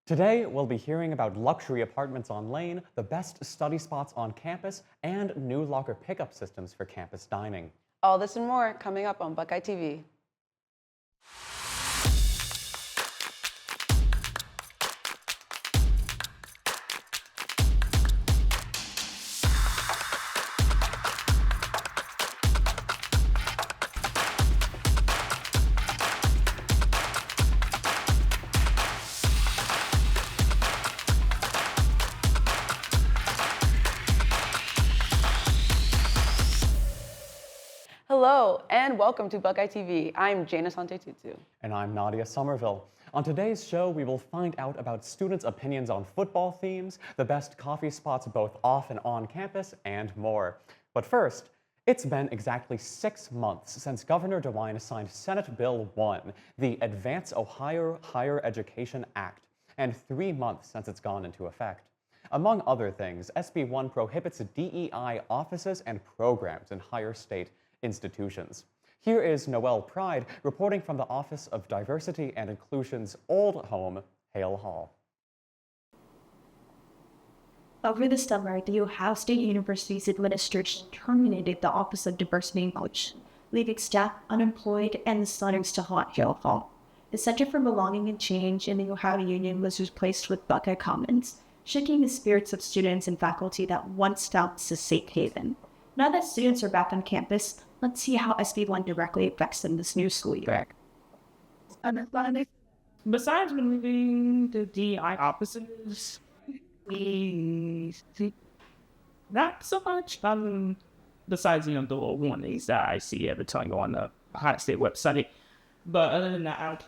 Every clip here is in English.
Today, we'll be hearing about luxury apartments on Lane, the best study spots on campus, and new locker pickup systems for campus dining. All this and more coming up on Buckeye TV. Hello and welcome to Buckeye TV. I'm Jana Santetutu. And I'm Nadia Somerville. On today's show, we will find out about students' opinions on football themes, the best coffee spots both off and on campus, and more. But first, it's been exactly 6 months since Governor DeWine signed Senate Bill 1, the Advance Ohio Higher Education Act, and 3 months since it's gone into effect. Among other things, SB 1 prohibits DEI offices and programs in higher state institutions. Here is Noelle Pride reporting from the Office of Diversity and Inclusion's old home, Hale Hall. Over the summer, the Ohio State University's administration terminated the Office of Diversity and Inclusion, leaving staff unemployed and the studies to haunt Hale Hall. The Center for Belonging and Change in the Ohio Union was replaced with Buckeye Commons, shaking the spirits of students and faculty that once felt a safe haven. Now that students are back on campus, let's see how SB 1 directly affects them this new school year. Besides moving the DI offices, not so much. Besides, the warnings that I see every time I go on the Ohio State website. But other than that,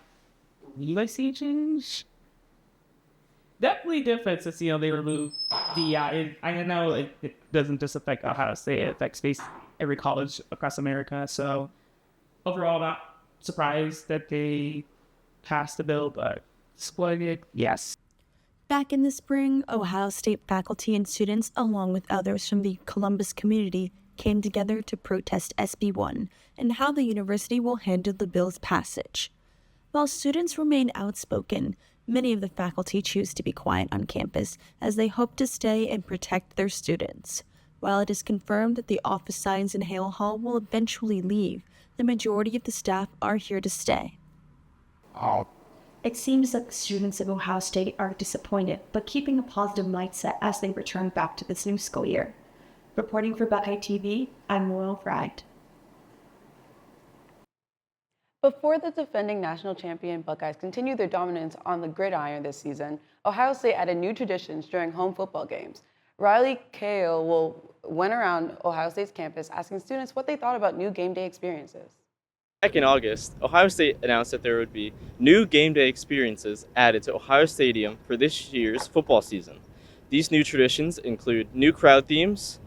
I see a change. Definitely different since, they remove DI. I know it doesn't just affect Ohio State, it affects every college across America. So overall, not surprised that they passed the bill, but exploited, yes. Back in the spring, Ohio State faculty and students, along with others from the Columbus community, came together to protest SB 1 and how the university will handle the bill's passage. While students remain outspoken, many of the faculty choose to be quiet on campus as they hope to stay and protect their students. While it is confirmed that the office signs in Hale Hall will eventually leave, the majority of the staff are here to stay. It seems that the students of Ohio State are disappointed, but keeping a positive mindset as they return back to this new school year. Reporting for Buckeye TV, I'm Noelle Pride. Before the defending national champion Buckeyes continue their dominance on the gridiron this season, Ohio State added new traditions during home football games. Riley Cahill went around Ohio State's campus asking students what they thought about new game day experiences. Back in August, Ohio State announced that there would be new game day experiences added to Ohio Stadium for this year's football season. These new traditions include new crowd themes,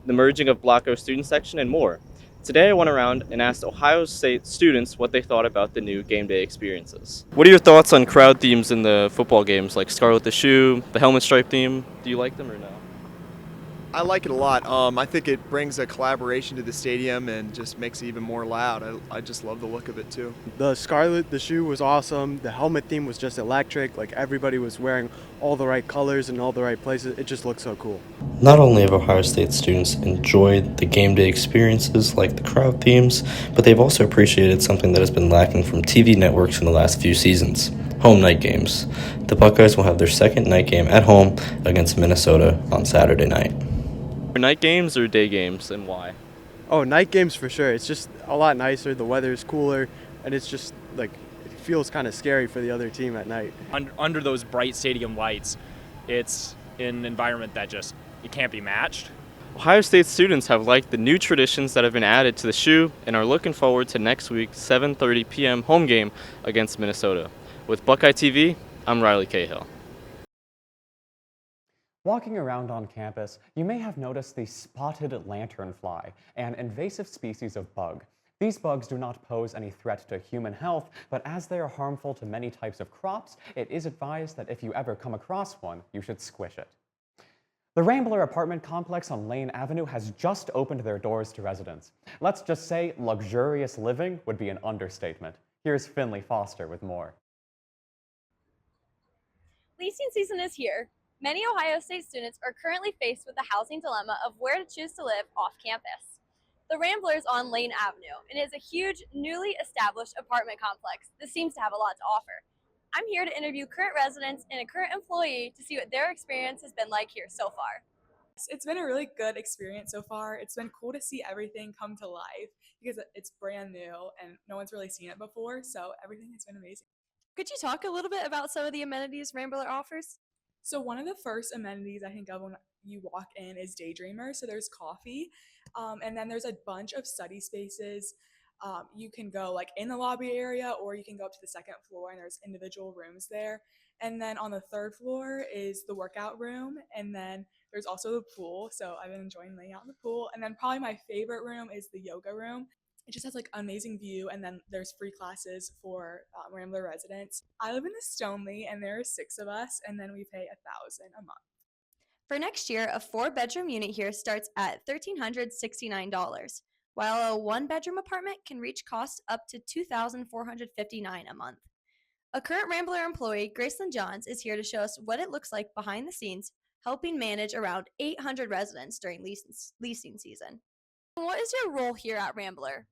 the merging of Block O student section, and more. Today I went around and asked Ohio State students what they thought about the new game day experiences. What are your thoughts on crowd themes in the football games, like Scarlet the shoe, the helmet stripe theme? Do you like them or no? I like it a lot. I think it brings a collaboration to the stadium and just makes it even more loud. I just love the look of it too. The Scarlet, the shoe was awesome. The helmet theme was just electric. Like everybody was wearing all the right colors in all the right places. It just looked so cool. Not only have Ohio State students enjoyed the game day experiences like the crowd themes, but they've also appreciated something that has been lacking from TV networks in the last few seasons: home night games. The Buckeyes will have their second night game at home against Minnesota on Saturday night. Night games or day games, and why? Oh, night games for sure. It's just a lot nicer. The weather's cooler, and it's just like it feels kind of scary for the other team at night. Under those bright stadium lights, it's an environment that just it can't be matched. Ohio State students have liked the new traditions that have been added to the shoe and are looking forward to next week's 7:30 p.m. home game against Minnesota. With Buckeye TV, I'm Riley Cahill. Walking around on campus, you may have noticed the spotted lanternfly, an invasive species of bug. These bugs do not pose any threat to human health, but as they are harmful to many types of crops, it is advised that if you ever come across one, you should squish it. The Rambler apartment complex on Lane Avenue has just opened their doors to residents. Let's just say luxurious living would be an understatement. Here's Finley Foster with more. Leasing season is here. Many Ohio State students are currently faced with the housing dilemma of where to choose to live off campus. The Rambler is on Lane Avenue, and it is a huge, newly established apartment complex that seems to have a lot to offer. I'm here to interview current residents and a current employee to see what their experience has been like here so far. It's been a really good experience so far. It's been cool to see everything come to life because it's brand new and no one's really seen it before, so everything has been amazing. Could you talk a little bit about some of the amenities Rambler offers? So one of the first amenities I think of when you walk in is Daydreamer. So there's coffee, and then there's a bunch of study spaces. You can go like in the lobby area, or you can go up to the second floor and there's individual rooms there. And then on the third floor is the workout room, and then there's also the pool. So I've been enjoying laying out in the pool. And then probably my favorite room is the yoga room. It just has like amazing view, and then there's free classes for Rambler residents. I live in the Stoneleigh, and there are 6 of us, and then we pay $1,000 a month. For next year, a 4-bedroom unit here starts at $1,369, while a 1-bedroom apartment can reach cost up to $2,459 a month. A current Rambler employee, Gracelyn Johns, is here to show us what it looks like behind the scenes, helping manage around 800 residents during leasing season. What is your role here at Rambler?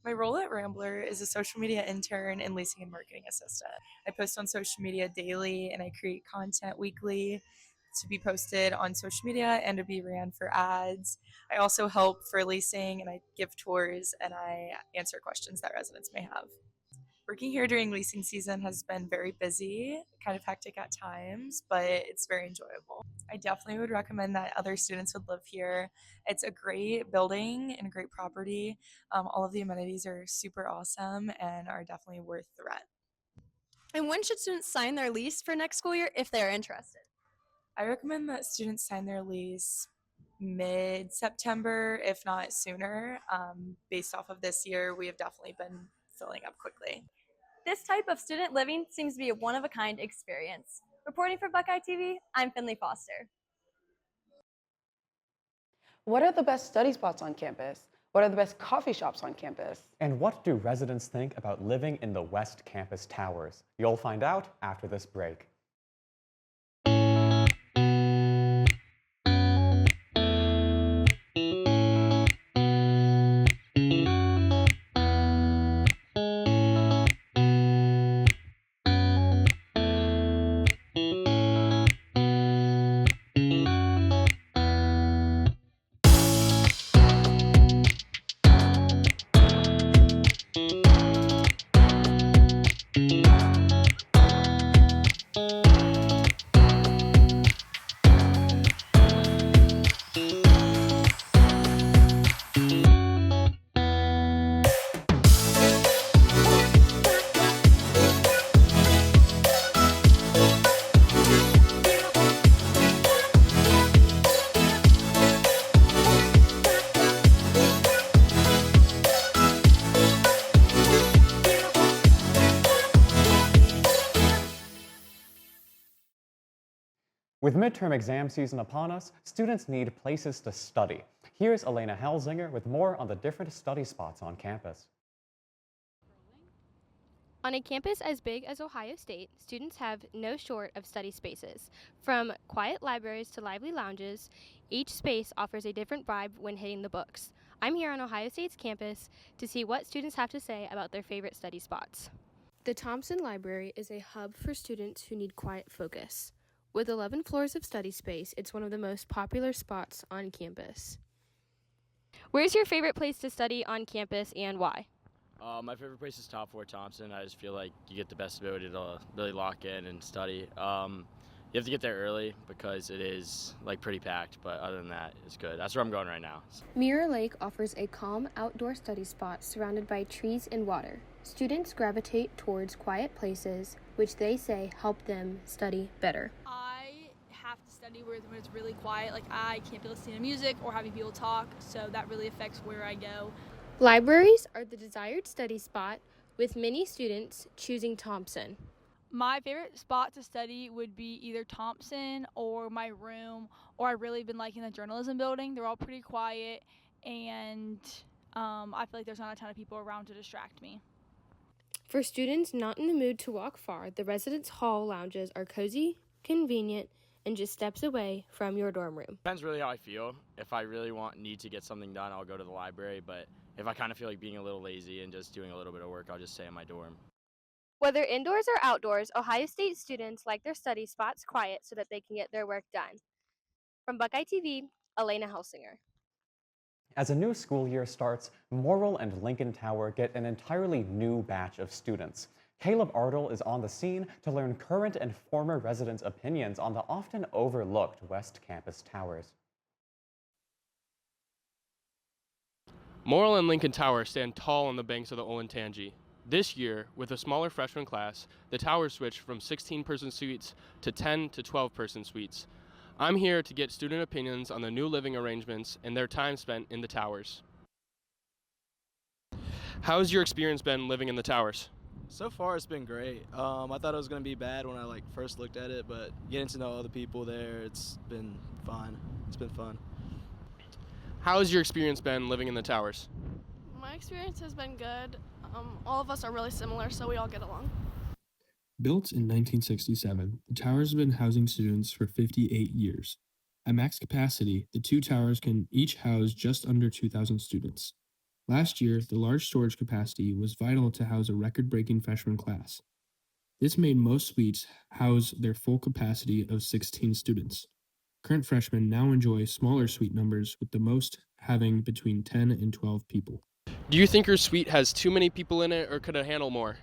My role at Rambler is a social media intern and leasing and marketing assistant. I post on social media daily, and I create content weekly to be posted on social media and to be ran for ads. I also help for leasing, and I give tours, and I answer questions that residents may have. Working here during leasing season has been very busy, kind of hectic at times, but it's very enjoyable. I definitely would recommend that other students would live here. It's a great building and a great property. All of the amenities are super awesome and are definitely worth the rent. And when should students sign their lease for next school year if they're interested? I recommend that students sign their lease mid-September, if not sooner. Based off of this year, we have definitely been filling up quickly. This type of student living seems to be a one-of-a-kind experience. Reporting for Buckeye TV, I'm Finley Foster. What are the best study spots on campus? What are the best coffee shops on campus? And what do residents think about living in the West Campus Towers? You'll find out after this break. With midterm exam season upon us, students need places to study. Here's Elena Helzinger with more on the different study spots on campus. On a campus as big as Ohio State, students have no short of study spaces. From quiet libraries to lively lounges, each space offers a different vibe when hitting the books. I'm here on Ohio State's campus to see what students have to say about their favorite study spots. The Thompson Library is a hub for students who need quiet focus. With 11 floors of study space, it's one of the most popular spots on campus. Where's your favorite place to study on campus and why? My favorite place is Top 4 Thompson. I just feel like you get the best ability to really lock in and study. You have to get there early because it is like pretty packed, but other than that, it's good. That's where I'm going right now. Mirror Lake offers a calm outdoor study spot surrounded by trees and water. Students gravitate towards quiet places, which they say help them study better. I have to study when it's really quiet. Like I can't be listening to music or having people talk, so that really affects where I go. Libraries are the desired study spot, with many students choosing Thompson. My favorite spot to study would be either Thompson or my room, or I've really been liking the journalism building. They're all pretty quiet, and I feel like there's not a ton of people around to distract me. For students not in the mood to walk far, the residence hall lounges are cozy, convenient, and just steps away from your dorm room. Depends really how I feel. If I really need to get something done, I'll go to the library, but if I kind of feel like being a little lazy and just doing a little bit of work, I'll just stay in my dorm. Whether indoors or outdoors, Ohio State students like their study spots quiet so that they can get their work done. From Buckeye TV, Elena Helsinger. As a new school year starts, Morrill and Lincoln Tower get an entirely new batch of students. Caleb Ardle is on the scene to learn current and former residents' opinions on the often overlooked West Campus towers. Morrill and Lincoln Tower stand tall on the banks of the Olentangy. This year, with a smaller freshman class, the towers switched from 16-person suites to 10 to 12-person suites. I'm here to get student opinions on the new living arrangements and their time spent in the towers. How's your experience been living in the towers? So far, it's been great. I thought it was going to be bad when I first looked at it, but getting to know other people there, it's been fine. It's been fun. How's your experience been living in the towers? My experience has been good. All of us are really similar, so we all get along. Built in 1967, the towers have been housing students for 58 years. At max capacity, the two towers can each house just under 2,000 students. Last year, the large storage capacity was vital to house a record-breaking freshman class. This made most suites house their full capacity of 16 students. Current freshmen now enjoy smaller suite numbers, with the most having between 10 and 12 people. Do you think your suite has too many people in it, or could it handle more?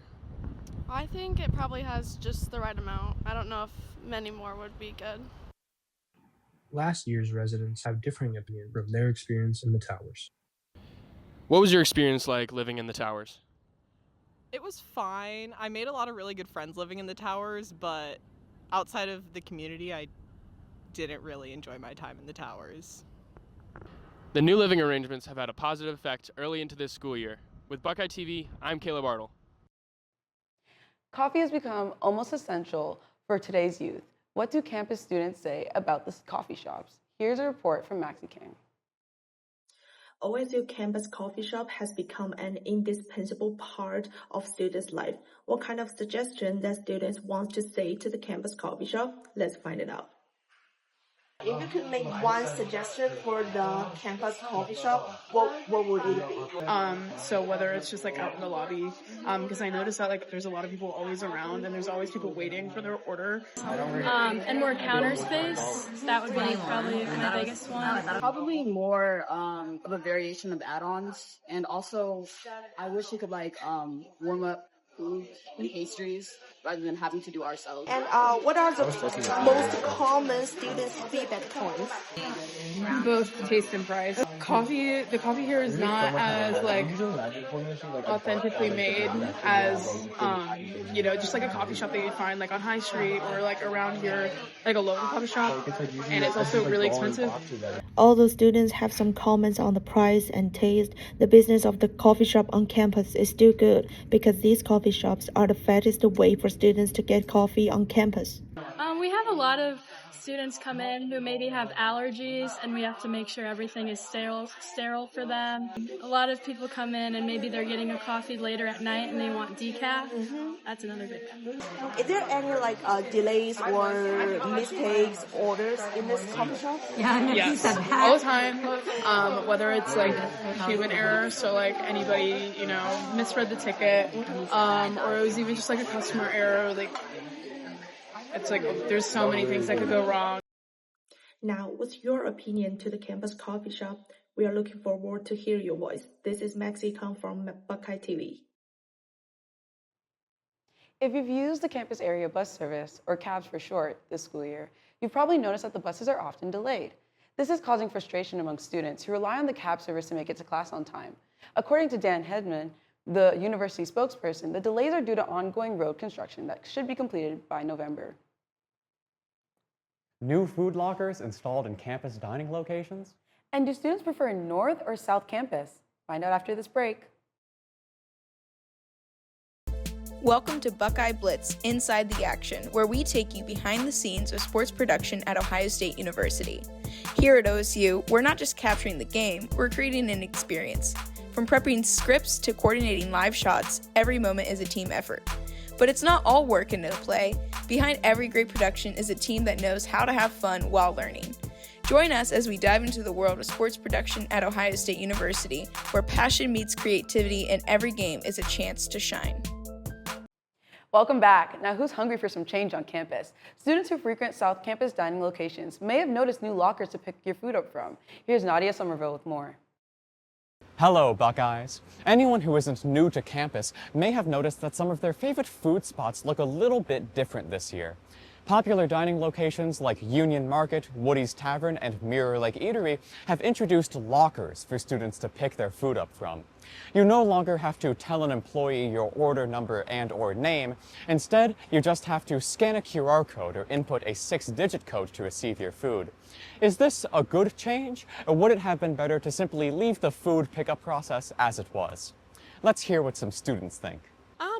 I think it probably has just the right amount. I don't know if many more would be good. Last year's residents have differing opinions from their experience in the towers. What was your experience like living in the towers? It was fine. I made a lot of really good friends living in the towers, but outside of the community, I didn't really enjoy my time in the towers. The new living arrangements have had a positive effect early into this school year. With Buckeye TV, I'm Caleb Ardle. Coffee has become almost essential for today's youth. What do campus students say about the coffee shops? Here's a report from Maxie King. OSU campus coffee shop has become an indispensable part of students' life. What kind of suggestion that students want to say to the campus coffee shop? Let's find it out. If you could make one suggestion for the campus coffee shop, what would it be? So whether it's just out in the lobby, because I noticed that there's a lot of people always around and there's always people waiting for their order. And more counter space, that would be probably my biggest one. Probably more of a variation of add-ons, and also I wish you could warm up food and pastries rather than having to do ourselves. And what are the most common students' feedback points? Both taste and price. The coffee here is not as authentically made as just a coffee shop that you find on High Street or around here, a local coffee shop. And it's also really expensive. Although students have some comments on the price and taste, the business of the coffee shop on campus is still good because these coffee shops are the fastest way for students to get coffee on campus. We have a lot of students come in who maybe have allergies, and we have to make sure everything is sterile for them. A lot of people come in and maybe they're getting a coffee later at night and they want decaf. That's another big one. Is there any delays or mistakes orders in this coffee shop? Yes, all the time. Whether it's human error, so anybody misread the ticket, or it was even just a customer error. It's there's so many things that could go wrong. Now, what's your opinion to the campus coffee shop? We are looking forward to hear your voice. This is Maxie Kang from Buckeye TV. If you've used the campus area bus service, or cabs for short, this school year, you've probably noticed that the buses are often delayed. This is causing frustration among students who rely on the cab service to make it to class on time. According to Dan Hedman, the university spokesperson, the delays are due to ongoing road construction that should be completed by November. New food lockers installed in campus dining locations? And do students prefer North or South Campus? Find out after this break. Welcome to Buckeye Blitz, Inside the Action, where we take you behind the scenes of sports production at Ohio State University. Here at OSU, we're not just capturing the game, we're creating an experience. From prepping scripts to coordinating live shots, every moment is a team effort. But it's not all work and no play. Behind every great production is a team that knows how to have fun while learning. Join us as we dive into the world of sports production at Ohio State University, where passion meets creativity and every game is a chance to shine. Welcome back. Now, who's hungry for some change on campus? Students who frequent South Campus dining locations may have noticed new lockers to pick your food up from. Here's Nadia Somerville with more. Hello, Buckeyes. Anyone who isn't new to campus may have noticed that some of their favorite food spots look a little bit different this year. Popular dining locations like Union Market, Woody's Tavern, and Mirror Lake Eatery have introduced lockers for students to pick their food up from. You no longer have to tell an employee your order number and/or name. Instead, you just have to scan a QR code or input a 6-digit code to receive your food. Is this a good change, or would it have been better to simply leave the food pickup process as it was? Let's hear what some students think.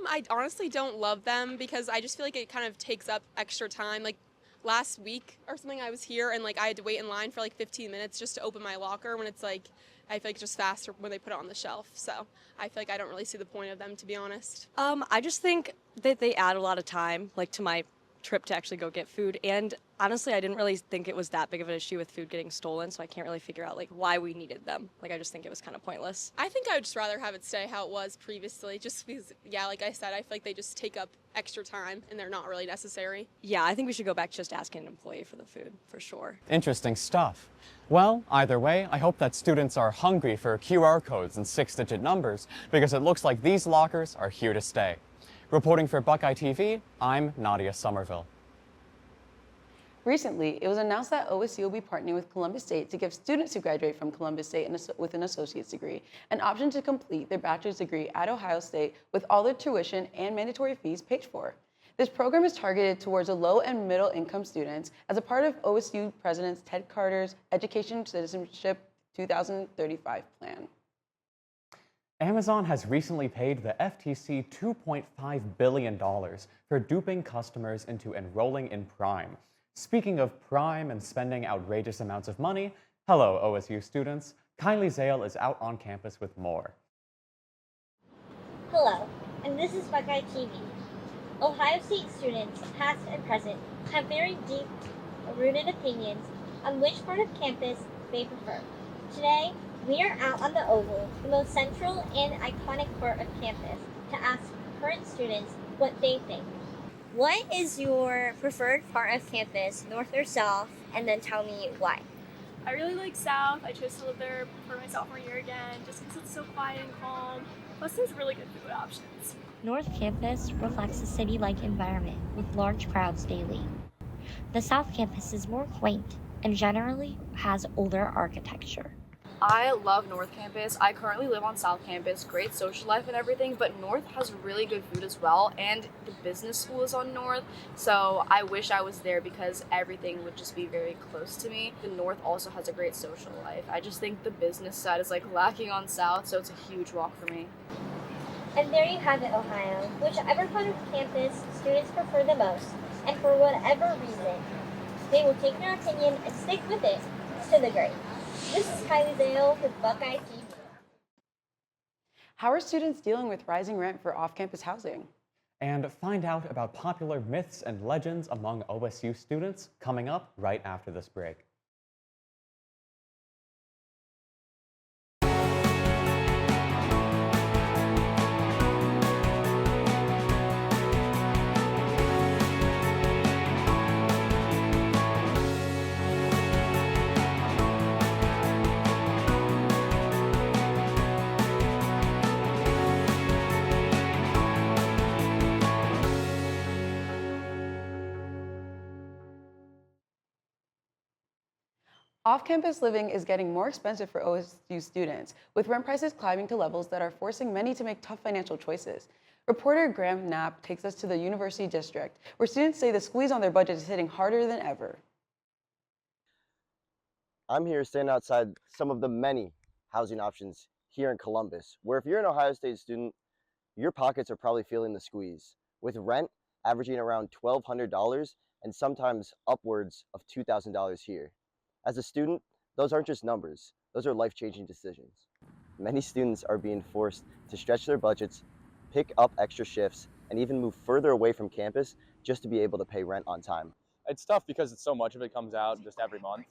I honestly don't love them because I just feel like it kind of takes up extra time. Like last week or something I was here and like I had to wait in line for like 15 minutes just to open my locker when it's like, I feel like it's just faster when they put it on the shelf. So I feel like I don't really see the point of them, to be honest. I just think that they add a lot of time, like to my trip to actually go get food. And honestly, I didn't really think it was that big of an issue with food getting stolen, so I can't really figure out like why we needed them. Like I just think it was kind of pointless. I think I would just rather have it stay how it was previously, just because, yeah, like I said, I feel like they just take up extra time and they're not really necessary. Yeah, I think we should go back to just asking an employee for the food, for sure. Interesting stuff. Well, either way, I hope that students are hungry for QR codes and 6-digit numbers, because it looks like these lockers are here to stay. Reporting for Buckeye TV, I'm Nadia Somerville. Recently, it was announced that OSU will be partnering with Columbus State to give students who graduate from Columbus State with an associate's degree an option to complete their bachelor's degree at Ohio State with all their tuition and mandatory fees paid for. This program is targeted towards the low and middle income students as a part of OSU President Ted Carter's Education Citizenship 2035 plan. Amazon has recently paid the FTC $2.5 billion for duping customers into enrolling in Prime. Speaking of Prime and spending outrageous amounts of money, hello OSU students. Kylie Zale is out on campus with more. Hello, and this is Buckeye TV. Ohio State students, past and present, have very deep-rooted opinions on which part of campus they prefer. Today, we are out on the Oval, the most central and iconic part of campus, to ask current students what they think. What is your preferred part of campus, north or south, and then tell me why. I really like South. I chose to live there for my sophomore year again, just because it's so quiet and calm. Plus, there's really good food options. North Campus reflects a city-like environment with large crowds daily. The South Campus is more quaint and generally has older architecture. I love North Campus. I currently live on South Campus, great social life and everything, but North has really good food as well, and the business school is on North, so I wish I was there because everything would just be very close to me. The North also has a great social life. I just think the business side is like lacking on South, so it's a huge walk for me. And there you have it, Ohio. Whichever part of campus students prefer the most, and for whatever reason, they will take their opinion and stick with it to the grave. This is Kylie Zale with Buckeye TV. How are students dealing with rising rent for off-campus housing? And find out about popular myths and legends among OSU students coming up right after this break. Off-campus living is getting more expensive for OSU students, with rent prices climbing to levels that are forcing many to make tough financial choices. Reporter Graham Knapp takes us to the University District, where students say the squeeze on their budget is hitting harder than ever. I'm here standing outside some of the many housing options here in Columbus, where if you're an Ohio State student, your pockets are probably feeling the squeeze, with rent averaging around $1,200 and sometimes upwards of $2,000 here. As a student, those aren't just numbers, those are life-changing decisions. Many students are being forced to stretch their budgets, pick up extra shifts, and even move further away from campus just to be able to pay rent on time. It's tough because it's so much of it comes out just every month,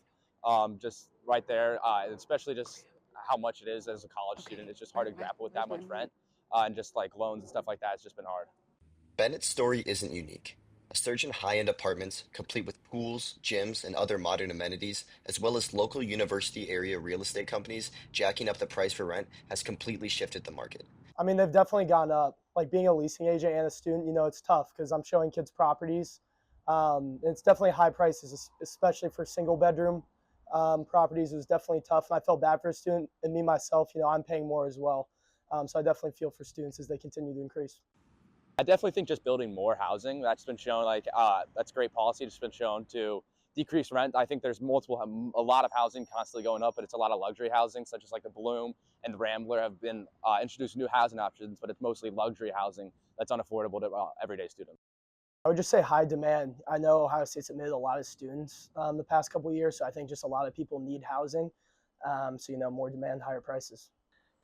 just right there, especially just how much it is as a college student. It's just hard to grapple with that much rent, and just like loans and stuff like that. It's just been hard. Bennett's story isn't unique. A surge in high-end apartments, complete with pools, gyms, and other modern amenities, as well as local university area real estate companies jacking up the price for rent, has completely shifted the market. I mean, they've definitely gone up. Like being a leasing agent and a student, it's tough because I'm showing kids properties. It's definitely high prices, especially for single bedroom properties. It was definitely tough. And I felt bad for a student, and me myself, I'm paying more as well. So I definitely feel for students as they continue to increase. I definitely think just building more housing, that's been shown, that's great policy. It's been shown to decrease rent. I think there's a lot of housing constantly going up, but it's a lot of luxury housing, such as like the Bloom and the Rambler have been introduced new housing options, but it's mostly luxury housing that's unaffordable to everyday students. I would just say high demand. I know Ohio State's admitted a lot of students the past couple of years, so I think just a lot of people need housing. So, more demand, higher prices.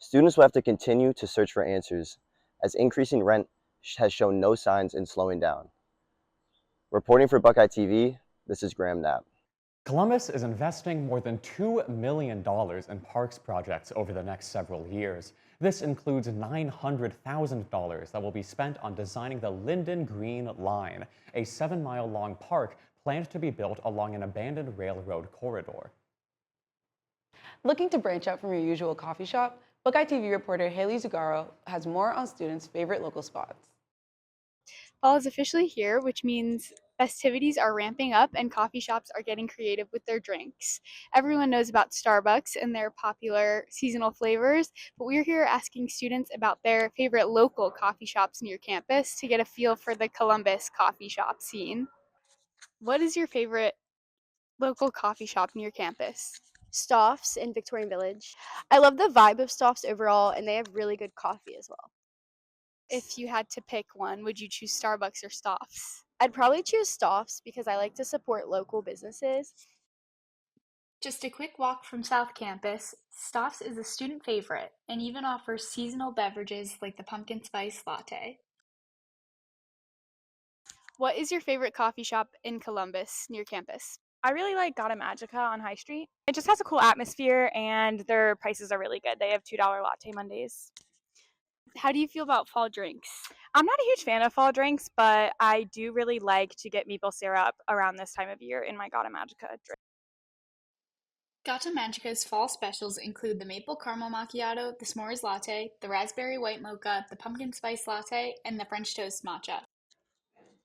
Students will have to continue to search for answers, as increasing rent has shown no signs in slowing down. Reporting for Buckeye TV, this is Graham Knapp. Columbus is investing more than $2 million in parks projects over the next several years. This includes $900,000 that will be spent on designing the Linden Green Line, a 7-mile-long park planned to be built along an abandoned railroad corridor. Looking to branch out from your usual coffee shop, Buckeye TV reporter Haley Zugaro has more on students' favorite local spots. Fall is officially here, which means festivities are ramping up and coffee shops are getting creative with their drinks. Everyone knows about Starbucks and their popular seasonal flavors, but we're here asking students about their favorite local coffee shops near campus to get a feel for the Columbus coffee shop scene. What is your favorite local coffee shop near campus? Stoff's in Victorian Village. I love the vibe of Stoff's overall, and they have really good coffee as well. If you had to pick one, would you choose Starbucks or Stoff's? I'd probably choose Stoff's because I like to support local businesses. Just a quick walk from South Campus, Stoff's is a student favorite and even offers seasonal beverages like the pumpkin spice latte. What is your favorite coffee shop in Columbus near campus? I really like Gata Magica on High Street. It just has a cool atmosphere and their prices are really good. They have $2 latte Mondays. How do you feel about fall drinks? I'm not a huge fan of fall drinks, but I do really like to get maple syrup around this time of year in my Gata Magica drink. Gata Magica's fall specials include the maple caramel macchiato, the s'mores latte, the raspberry white mocha, the pumpkin spice latte, and the French toast matcha.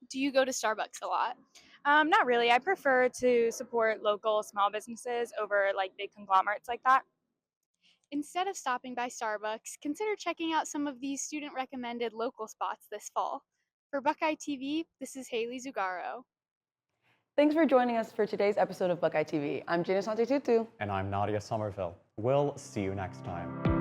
Do you go to Starbucks a lot? Not really. I prefer to support local small businesses over like big conglomerates like that. Instead of stopping by Starbucks, consider checking out some of these student-recommended local spots this fall. For Buckeye TV, this is Haley Zugaro. Thanks for joining us for today's episode of Buckeye TV. I'm Gina Santetutu. And I'm Nadia Somerville. We'll see you next time.